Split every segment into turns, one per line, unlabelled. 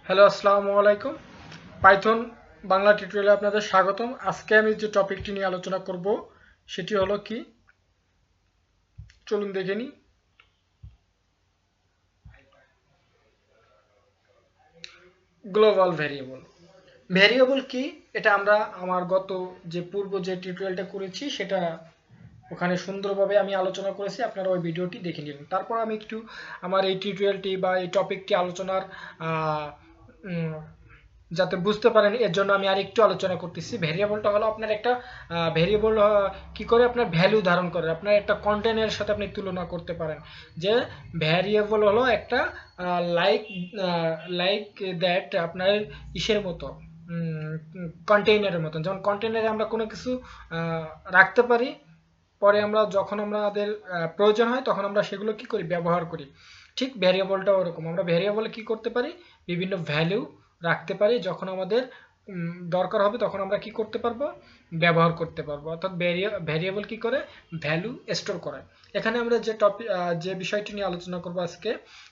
Hello, আসসালামু আলাইকুম। Python Bangla টিউটোরিয়ালে আপনাদের স্বাগতম। আজকে আমি যে টপিকটি নিয়ে আলোচনা করব সেটি হলো কি, চলুন দেখে নিই। Global variable. ভেরিয়েবল কি, এটা আমরা আমার গত যে পূর্ব যে টিউটোরিয়ালটা করেছি সেটা ওখানে সুন্দরভাবে আমি আলোচনা করেছি, আপনারা ওই ভিডিওটি দেখে নিন। তারপর আমি একটু আমার এই টিউটোরিয়ালটি বা এই টপিকটি আলোচনার আহ, উম, যাতে বুঝতে পারেন এর জন্য আমি আরেকটু আলোচনা করতেছি। ভেরিয়েবলটা হলো আপনার একটা ভেরিয়েবল কি করে আপনার ভ্যালু ধারণ করে, আপনার একটা কন্টেন্টের সাথে আপনি তুলনা করতে পারেন যে ভ্যারিয়েবল হলো একটা লাইক লাইক দ্যাট আপনার ইসের মতো, কন্টেইনারের মতন। যেমন কন্টেইনারে আমরা কোনো কিছু রাখতে পারি, পরে আমরা যখন আমাদের প্রয়োজন হয় তখন আমরা সেগুলো কি করি, ব্যবহার করি। ঠিক ভ্যারিয়েবলটাও ওরকম, আমরা ভ্যারিয়েবলে কি করতে পারি, বিভিন্ন ভ্যালু রাখতে পারি, যখন আমাদের দরকার হবে তখন আমরা কি করতে পারবো, ব্যবহার করতে পারবো। অর্থাৎ ভ্যারিয়েবল কি করে, ভ্যালু স্টোর করে। এখানে আমরা যে টপিক যে বিষয়টি নিয়ে আলোচনা করবো আজকে,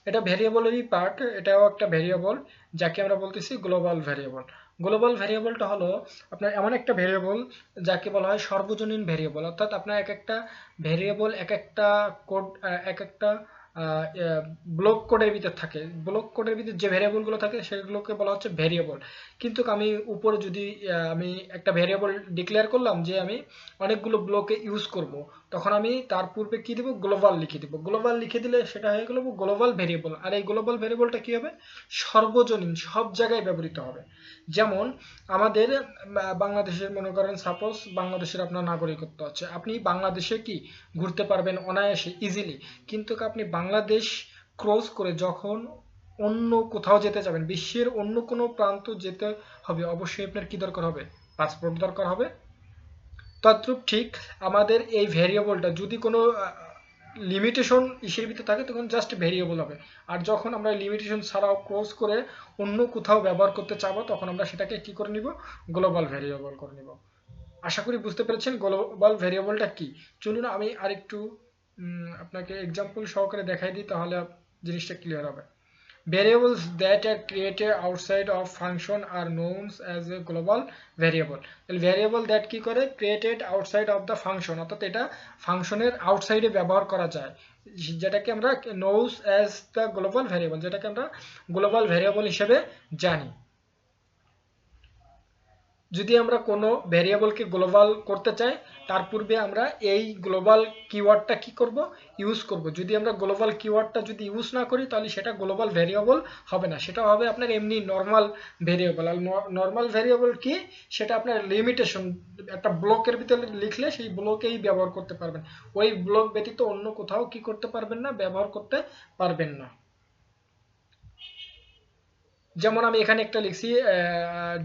এটা ভ্যারিয়েবলেরই পার্ট, এটাও একটা ভ্যারিয়েবল, যাকে আমরা বলতেছি গ্লোবাল ভ্যারিয়েবল। গ্লোবাল ভ্যারিয়েবলটা হলো আপনার এমন একটা ভ্যারিয়েবল যাকে বলা হয় সর্বজনীন ভ্যারিয়েবল। অর্থাৎ আপনার এক একটা ভ্যারিয়েবল, এক একটা কোড, এক একটা ব্লক কোডের ভিতর থাকে। ব্লক কোডের ভিতর যে ভ্যারিয়েবলগুলো থাকে সেগুলোকে বলা হচ্ছে ভ্যারিয়েবল। কিন্তু আমি উপরে যদি আমি একটা ভ্যারিয়েবল ডিক্লেয়ার করলাম যে আমি অনেকগুলো ব্লকে ইউজ করব, তখন আমি তার পূর্বে কি দেব, গ্লোবাল লিখে দেব। গ্লোবাল লিখে দিলে সেটা হয়ে গেল গ্লোবাল ভ্যারিয়েবল। আর এই গ্লোবাল ভ্যারিয়েবলটা কি হবে, সর্বজনীন, সব জায়গায় ব্যবহৃত হবে। যেমন আমাদের বাংলাদেশের মনে করেন, সাপোজ বাংলাদেশের আপনার নাগরিকত্ব আছে, আপনি বাংলাদেশে কি ঘুরতে পারবেন অনায়াসে, ইজিলি। কিন্তু আপনি বাংলাদেশ ক্রস করে যখন অন্য কোথাও যেতে যাবেন, বিশ্বের অন্য কোনো প্রান্ত যেতে হবে, অবশ্যই আপনার কি দরকার হবে, পাসপোর্ট দরকার হবে। তদ্রূপ ঠিক আমাদের এই ভ্যারিয়েবলটা যদি কোনো লিমিটেশন ইসের ভিতরে থাকে তখন জাস্ট ভ্যারিয়েবল হবে। আর যখন আমরা লিমিটেশন ছাড়াও ক্রস করে অন্য কোথাও ব্যবহার করতে চাবো, তখন আমরা সেটাকে কি করে নিব, গ্লোবাল ভ্যারিয়েবল করে নিব। আশা করি বুঝতে পেরেছেন গ্লোবাল ভ্যারিয়েবলটা কি। চলুন আমি আরেকটু আপনাকে এক্সাম্পল সহকারে দেখাই দিই, তাহলে জিনিসটা ক্লিয়ার হবে। Variables that are created outside of function are known as a global variable. Variable that কি করে, created outside of the function, অর্থাৎ এটা ফাংশনের আউটসাইডে ব্যবহার করা যায়, যেটাকে আমরা knows as the global variable, যেটাকে আমরা গ্লোবাল ভ্যারিয়েবল হিসেবে জানি। যদি আমরা কোনো ভ্যারিয়েবলকে গ্লোবাল করতে চাই, তার পূর্বে আমরা এই গ্লোবাল কিওয়ার্ডটা কি করব, ইউজ করব। যদি আমরা গ্লোবাল কিওয়ার্ডটা যদি ইউজ না করি, তাহলে সেটা গ্লোবাল ভ্যারিয়েবল হবে না, সেটা হবে আপনার এমনি নর্মাল ভ্যারিয়েবল। আর নর্মাল ভ্যারিয়েবল কি, সেটা আপনার লিমিটেশন, একটা ব্লকের ভিতরে লিখলে সেই ব্লকেই ব্যবহার করতে পারবেন, ওই ব্লক ব্যতীত অন্য কোথাও কি করতে পারবেন না, ব্যবহার করতে পারবেন না। যেমন আমি এখানে একটা লিখছি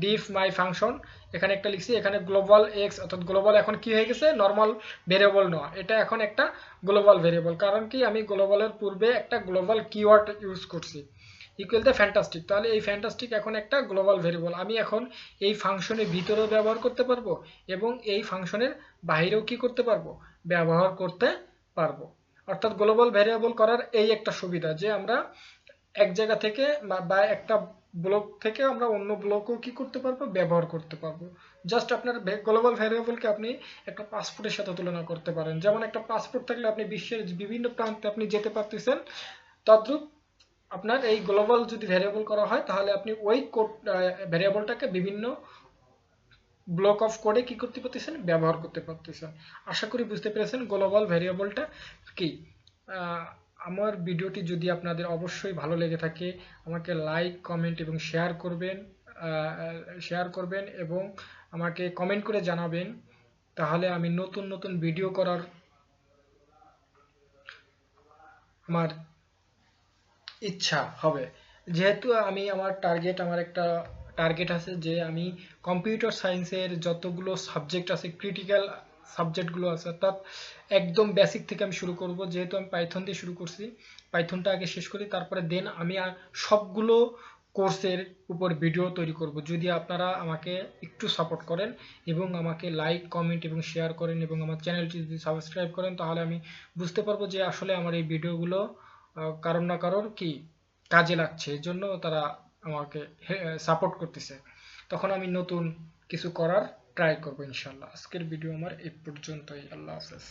ডিফ মাই ফাংশন, এখানে একটা লিখছি, এখানে গ্লোবাল এক্স, অর্থাৎ গ্লোবাল এখন কি হয়ে গেছে, নর্মাল ভেরিয়েবল নয়, এটা এখন একটা গ্লোবাল ভেরিয়েবল। কারণ কি, আমি গ্লোবালের পূর্বে একটা গ্লোবাল কিওয়ার্ড ইউজ করছি, ইকুয়াল দ্য ফ্যান্টাস্টিক। তাহলে এই ফ্যান্টাস্টিক এখন একটা গ্লোবাল ভেরিয়েবল, আমি এখন এই ফাংশনের ভিতরেও ব্যবহার করতে পারবো এবং এই ফাংশনের বাইরেও কি করতে পারবো, ব্যবহার করতে পারবো। অর্থাৎ গ্লোবাল ভেরিয়েবল করার এই একটা সুবিধা যে আমরা এক জায়গা থেকে বা একটা ব্লক থেকে আমরা অন্য ব্লকও কি করতে পারবো, ব্যবহার করতে পারবো। জাস্ট আপনার গ্লোবাল ভ্যারিয়েবলকে আপনি একটা পাসপোর্টের সাথে তুলনা করতে পারেন। যেমন একটা পাসপোর্ট থাকলে আপনি বিশ্বের বিভিন্ন প্রান্তে আপনি যেতে পারতেছেন, তদ্রূপ আপনার এই গ্লোবাল যদি ভ্যারিয়েবল করা হয়, তাহলে আপনি ওই কোড ভ্যারিয়েবলটাকে বিভিন্ন ব্লক অফ কোডে কি করতে পারতেছেন, ব্যবহার করতে পারতেছেন। আশা করি বুঝতে পেরেছেন গ্লোবাল ভ্যারিয়েবলটা কি। আহ, আমার ভিডিওটি যদি আপনাদের অবশ্যই ভালো লেগে থাকে, আমাকে লাইক, কমেন্ট এবং শেয়ার করবেন এবং আমাকে কমেন্ট করে জানাবেন, তাহলে আমি নতুন নতুন ভিডিও করার আমার ইচ্ছা হবে। যেহেতু আমি আমার একটা টার্গেট আছে যে আমি কম্পিউটার সায়েন্সের যতগুলো সাবজেক্ট আছে, ক্রিটিক্যাল সাবজেক্টগুলো আছে, অর্থাৎ একদম বেসিক থেকে আমি শুরু করব। যেহেতু আমি পাইথন দিয়ে শুরু করছি, পাইথনটা আগে শেষ করি, তারপরে দেন আমি সবগুলো কোর্সের উপর ভিডিও তৈরি করব। যদি আপনারা আমাকে একটু সাপোর্ট করেন এবং আমাকে লাইক, কমেন্ট এবং শেয়ার করেন এবং আমার চ্যানেলটি যদি সাবস্ক্রাইব করেন, তাহলে আমি বুঝতে পারবো যে আসলে আমার এই ভিডিওগুলো কারোর না কারোর কি কাজে লাগছে, এর জন্য তারা আমাকে সাপোর্ট করতেছে, তখন আমি নতুন কিছু করার ট্রাই করবো ইনশাল্লাহ। আজকের ভিডিও আমার এই পর্যন্তই। আল্লাহ হাফেজ।